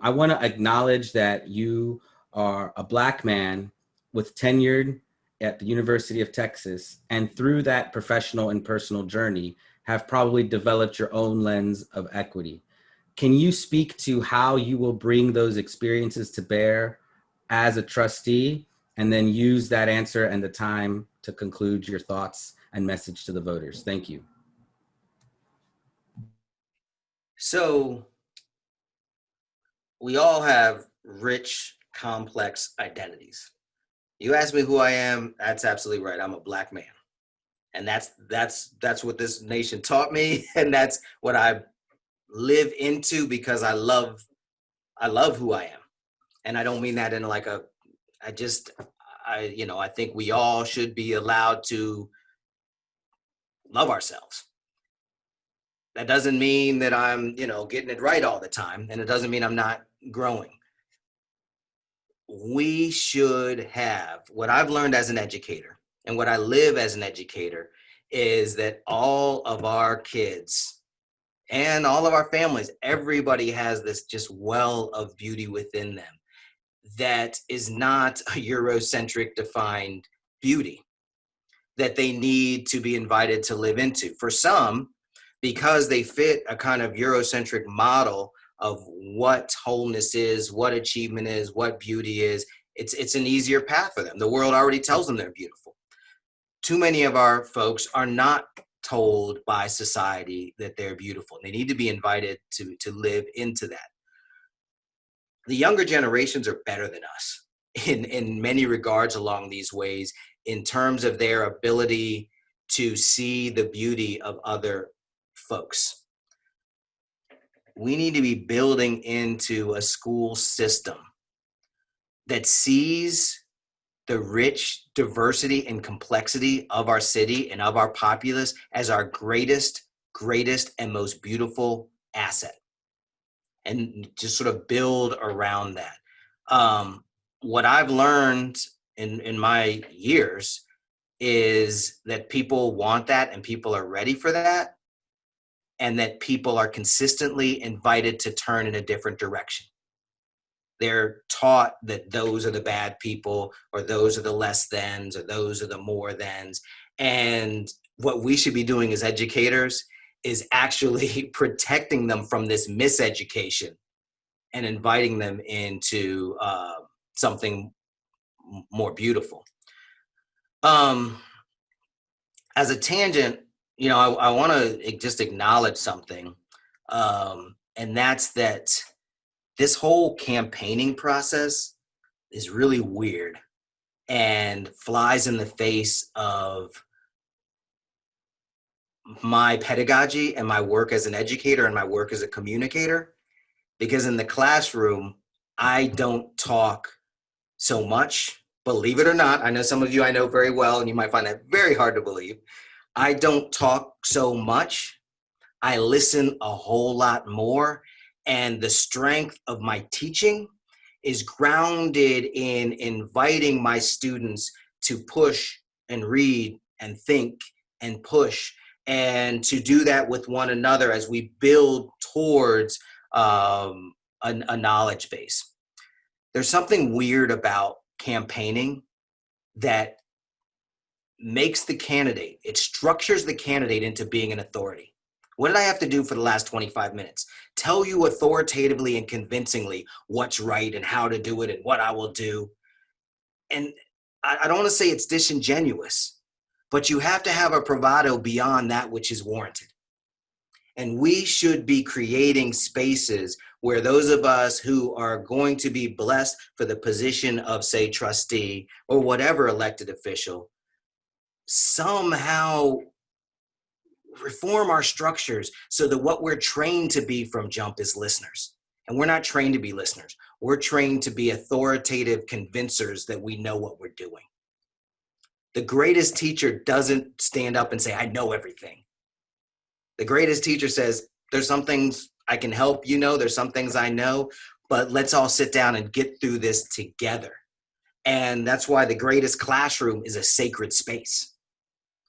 I want to acknowledge that you are a Black man with tenured at the University of Texas, and through that professional and personal journey, have probably developed your own lens of equity. Can you speak to how you will bring those experiences to bear as a trustee, and then use that answer and the time to conclude your thoughts and message to the voters? Thank you. So we all have rich, complex identities. You ask me who I am, that's absolutely right. I'm a Black man. And that's what this nation taught me. And that's what I live into, because I love who I am. And I don't mean that in like I think we all should be allowed to love ourselves. That doesn't mean that I'm, getting it right all the time. And it doesn't mean I'm not growing. We should have, what I've learned as an educator and what I live as an educator, is that all of our kids and all of our families, everybody has this just well of beauty within them that is not a Eurocentric defined beauty that they need to be invited to live into. For some, because they fit a kind of Eurocentric model of what wholeness is, what achievement is, what beauty is, it's an easier path for them. The world already tells them they're beautiful. Too many of our folks are not told by society that they're beautiful. They need to be invited to live into that. The younger generations are better than us in many regards along these ways, in terms of their ability to see the beauty of other folks. We need to be building into a school system that sees the rich diversity and complexity of our city and of our populace as our greatest, and most beautiful asset, and just sort of build around that. What I've learned in my years is that people want that, and people are ready for that, and that people are consistently invited to turn in a different direction. They're taught that those are the bad people, or those are the less thans, or those are the more thans. And what we should be doing as educators is actually protecting them from this miseducation and inviting them into something more beautiful. As a tangent, I want to just acknowledge something, and that's that this whole campaigning process is really weird and flies in the face of my pedagogy and my work as an educator and my work as a communicator. Because in the classroom, I don't talk so much. Believe it or not, I know some of you I know very well, and you might find that very hard to believe. I don't talk so much. I listen a whole lot more. And the strength of my teaching is grounded in inviting my students to push and read and think and push, and to do that with one another as we build towards a knowledge base. There's something weird about campaigning that makes the candidate, it structures the candidate into being an authority. What did I have to do for the last 25 minutes? Tell you authoritatively and convincingly what's right and how to do it and what I will do. And I don't want to say it's disingenuous, but you have to have a bravado beyond that which is warranted. And we should be creating spaces where those of us who are going to be blessed for the position of, say, trustee or whatever elected official, somehow reform our structures so that what we're trained to be from jump is listeners. And we're not trained to be listeners. We're trained to be authoritative convincers that we know what we're doing. The greatest teacher doesn't stand up and say, I know everything. The greatest teacher says, there's some things I can help you know, there's some things I know, but let's all sit down and get through this together. And that's why the greatest classroom is a sacred space.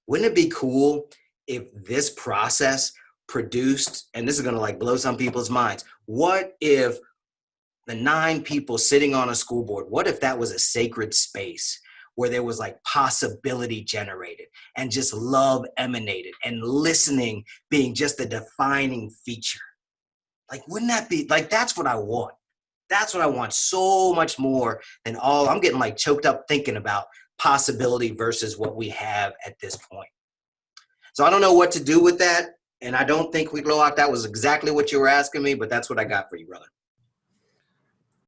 Wouldn't it be cool if this process produced, and this is going to blow some people's minds, what if the 9 people sitting on a school board, what if that was a sacred space where there was like possibility generated and just love emanated and listening being just the defining feature? Like, wouldn't that be like, that's what I want. That's what I want so much more than all. I'm getting like choked up thinking about possibility versus what we have at this point. So I don't know what to do with that. And I don't think we blow out. That was exactly what you were asking me, but that's what I got for you, brother.